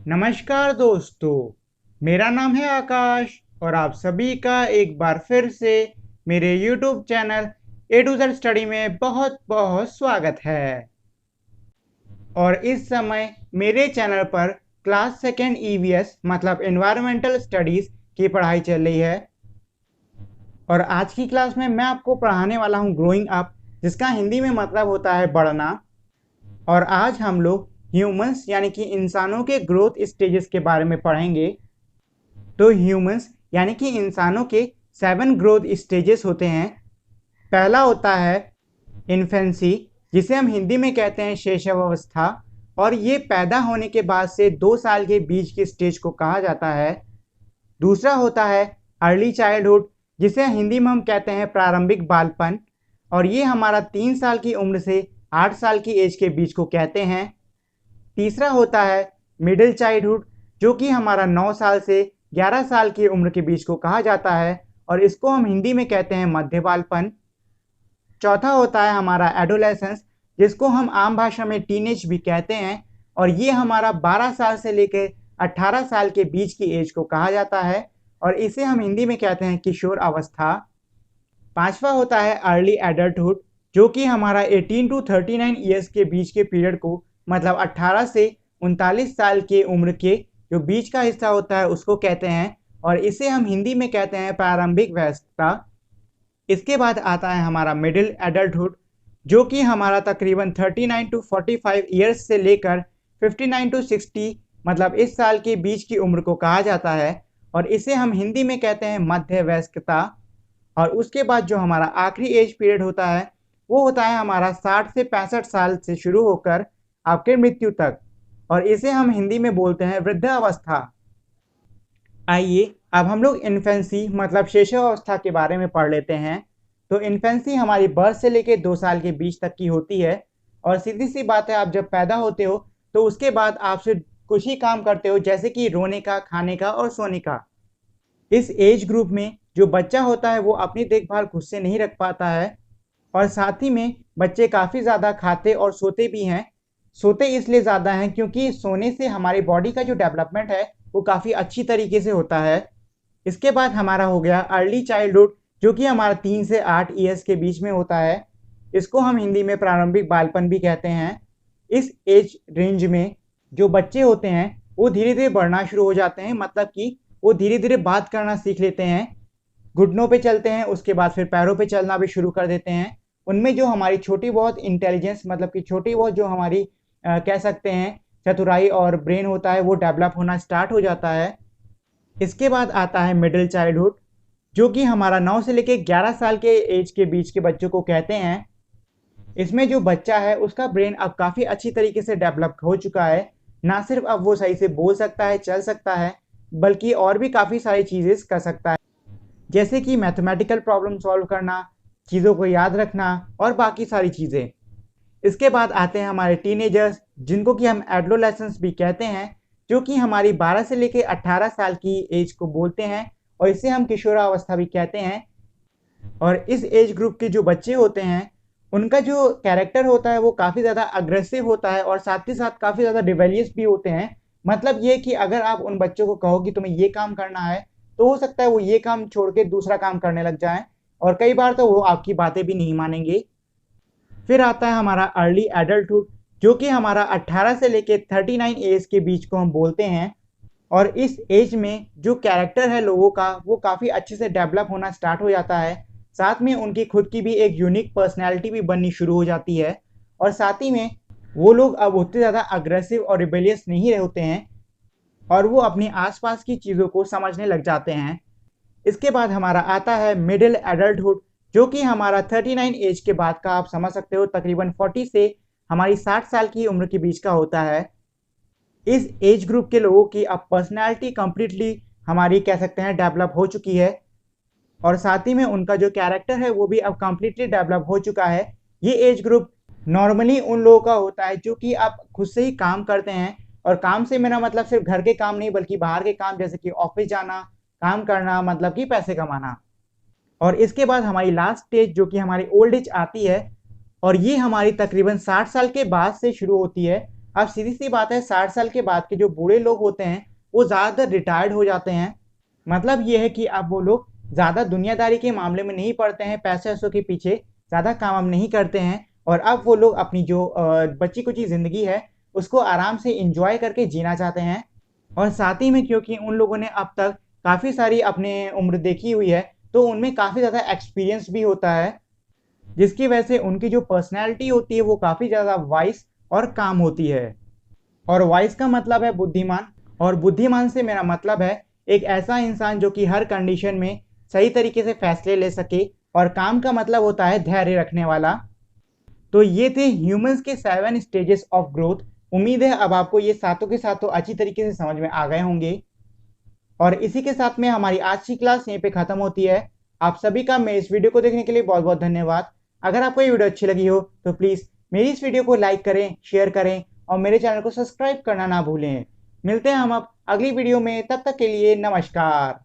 नमस्कार दोस्तों, मेरा नाम है आकाश और आप सभी का एक बार फिर से मेरे YouTube channel A to Z study में बहुत बहुत स्वागत है। और इस समय मेरे चैनल पर क्लास सेकेंड ईवीएस मतलब एनवायरमेंटल स्टडीज़ की पढ़ाई चल रही है। और आज की क्लास में मैं आपको पढ़ाने वाला हूँ ग्रोइंग अप, जिसका हिंदी में मतलब होता है बढ़ना। और आज हम लोग ह्यूमंस यानी कि इंसानों के ग्रोथ स्टेजेस के बारे में पढ़ेंगे। तो ह्यूमंस यानी कि इंसानों के 7 ग्रोथ स्टेजेस होते हैं। पहला होता है इन्फेंसी, जिसे हम हिंदी में कहते हैं शैशवावस्था, और ये पैदा होने के बाद से 2 साल के बीच की स्टेज को कहा जाता है। दूसरा होता है अर्ली चाइल्डहुड, जिसे हिंदी में हम कहते हैं प्रारंभिक बालपन, और ये हमारा 3 साल की उम्र से 8 साल की एज के बीच को कहते हैं। तीसरा होता है मिडिल चाइल्डहुड, जो कि हमारा 9 साल से 11 साल की उम्र के बीच को कहा जाता है, और इसको हम हिंदी में कहते हैं मध्य बालपन। चौथा होता है हमारा एडोलेसेंस, जिसको हम आम भाषा में टीनेज भी कहते हैं, और ये हमारा 12 साल से लेकर 18 साल के बीच की एज को कहा जाता है, और इसे हम हिंदी में कहते हैं किशोर अवस्था। पांचवा होता है अर्ली एडल्टहुड, जो कि हमारा 18 टू 39 ईयर्स के बीच के पीरियड को मतलब 18 से 39 साल की उम्र के जो बीच का हिस्सा होता है उसको कहते हैं, और इसे हम हिंदी में कहते हैं प्रारंभिक वयस्कता। इसके बाद आता है हमारा मिडिल एडल्टहुड, जो कि हमारा तकरीबन 39 टू 45 ईयर्स से लेकर 59 टू 60 मतलब इस साल के बीच की उम्र को कहा जाता है, और इसे हम हिंदी में कहते हैं मध्य वयस्कता। और उसके बाद जो हमारा आखिरी एज पीरियड होता है वो होता है हमारा 60 से 65 साल से शुरू होकर आपके मृत्यु तक, और इसे हम हिंदी में बोलते हैं वृद्धावस्था। आइए अब हम लोग इन्फेंसी मतलब शैशवावस्था के बारे में पढ़ लेते हैं। तो इन्फेंसी हमारी बर्थ से लेकर 2 साल के बीच तक की होती है, और सीधी सी बात है, आप जब पैदा होते हो तो उसके बाद आप सिर्फ कुछ ही काम करते हो, जैसे कि रोने का, खाने का और सोने का। इस एज ग्रुप में जो बच्चा होता है वो अपनी देखभाल खुद से नहीं रख पाता है, और साथ ही में बच्चे काफ़ी ज़्यादा खाते और सोते भी हैं। सोते इसलिए ज़्यादा हैं क्योंकि सोने से हमारी बॉडी का जो डेवलपमेंट है वो काफ़ी अच्छी तरीके से होता है। इसके बाद हमारा हो गया अर्ली चाइल्डहुड, जो कि हमारा 3 से 8 ईयर्स के बीच में होता है। इसको हम हिंदी में प्रारंभिक बालपन भी कहते हैं। इस एज रेंज में जो बच्चे होते हैं वो धीरे धीरे बढ़ना शुरू हो जाते हैं, मतलब कि वो धीरे धीरे बात करना सीख लेते हैं, घुटनों पे चलते हैं, उसके बाद फिर पैरों पे चलना भी शुरू कर देते हैं। उनमें जो हमारी छोटी बहुत इंटेलिजेंस मतलब कि छोटी बहुत जो हमारी कह सकते हैं चतुराई और ब्रेन होता है वो डेवलप होना स्टार्ट हो जाता है। इसके बाद आता है मिडिल चाइल्डहुड, जो कि हमारा 9 से लेकर 11 साल के एज के बीच के बच्चों को कहते हैं। इसमें जो बच्चा है उसका ब्रेन अब काफ़ी अच्छी तरीके से डेवलप हो चुका है। ना सिर्फ अब वो सही से बोल सकता है, चल सकता है, बल्कि और भी काफ़ी सारी चीज़ें कर सकता है, जैसे कि मैथमेटिकल प्रॉब्लम सॉल्व करना, चीज़ों को याद रखना और बाकी सारी चीज़ें। इसके बाद आते हैं हमारे टीनेजर्स, जिनको कि हम एडोलेसेंस भी कहते हैं, जो कि हमारी 12 से लेकर 18 साल की एज को बोलते हैं, और इसे हम किशोरावस्था भी कहते हैं। और इस एज ग्रुप के जो बच्चे होते हैं उनका जो कैरेक्टर होता है वो काफ़ी ज़्यादा अग्रेसिव होता है, और साथ ही साथ काफ़ी ज़्यादा रिबेलियस भी होते हैं। मतलब ये कि अगर आप उन बच्चों को कहो कि तुम्हें ये काम करना है तो हो सकता है वो ये काम छोड़ के दूसरा काम करने लग जाएं, और कई बार तो वो आपकी बातें भी नहीं मानेंगे। फिर आता है हमारा अर्ली एडल्टहुड, जो कि हमारा 18 से लेके 39 एज के बीच को हम बोलते हैं। और इस एज में जो कैरेक्टर है लोगों का वो काफ़ी अच्छे से डेवलप होना स्टार्ट हो जाता है। साथ में उनकी खुद की भी एक यूनिक पर्सनैलिटी भी बननी शुरू हो जाती है, और साथ ही में वो लोग अब उतने ज़्यादा अग्रेसिव और रिबेलियस नहीं होते हैं, और वो अपनी आसपास की चीज़ों को समझने लग जाते हैं। इसके बाद हमारा आता है मिडिल एडल्टहुड, जो कि हमारा 39 एज के बाद का आप समझ सकते हो तकरीबन 40 से हमारी 60 साल की उम्र के बीच का होता है। इस एज ग्रुप के लोगों की अब पर्सनैलिटी कंप्लीटली हमारी कह सकते हैं डेवलप हो चुकी है, और साथ ही में उनका जो कैरेक्टर है वो भी अब कंप्लीटली डेवलप हो चुका है। ये एज ग्रुप नॉर्मली उन लोगों का होता है जो कि आप खुद से ही काम करते हैं, और काम से मेरा मतलब सिर्फ घर के काम नहीं बल्कि बाहर के काम, जैसे कि ऑफिस जाना, काम करना, मतलब कि पैसे कमाना। और इसके बाद हमारी लास्ट स्टेज जो कि हमारी ओल्ड एज आती है, और ये हमारी तकरीबन 60 साल के बाद से शुरू होती है, अब सीधी सी बात है, 60 साल के बाद के जो बूढ़े लोग होते हैं वो ज़्यादातर रिटायर्ड हो जाते हैं। मतलब ये है कि अब वो लोग ज़्यादा दुनियादारी के मामले में नहीं पड़ते हैं, पैसे वैसों के पीछे ज़्यादा काम वाम नहीं करते हैं, और अब वो लोग अपनी जो बची कुची ज़िंदगी है उसको आराम से इंजॉय करके जीना चाहते हैं। और साथ ही में क्योंकि उन लोगों ने अब तक काफ़ी सारी अपने उम्र देखी हुई है, तो उनमें काफ़ी ज़्यादा एक्सपीरियंस भी होता है, जिसकी वजह से उनकी जो पर्सनैलिटी होती है वो काफ़ी ज़्यादा वाइस और काम होती है। और वाइस का मतलब है बुद्धिमान, और बुद्धिमान से मेरा मतलब है एक ऐसा इंसान जो कि हर कंडीशन में सही तरीके से फैसले ले सके, और काम का मतलब होता है धैर्य रखने वाला। तो ये थे ह्यूमंस के 7 स्टेजेस ऑफ ग्रोथ। उम्मीद है अब आपको ये सातों के सातों अच्छी तरीके से समझ में आ गए होंगे। और इसी के साथ में हमारी आज की क्लास यहीं पे खत्म होती है। आप सभी का मैं इस वीडियो को देखने के लिए बहुत बहुत धन्यवाद। अगर आपको ये वीडियो अच्छी लगी हो तो प्लीज़ मेरी इस वीडियो को लाइक करें, शेयर करें और मेरे चैनल को सब्सक्राइब करना ना भूलें। मिलते हैं हम अब अगली वीडियो में, तब तक के लिए नमस्कार।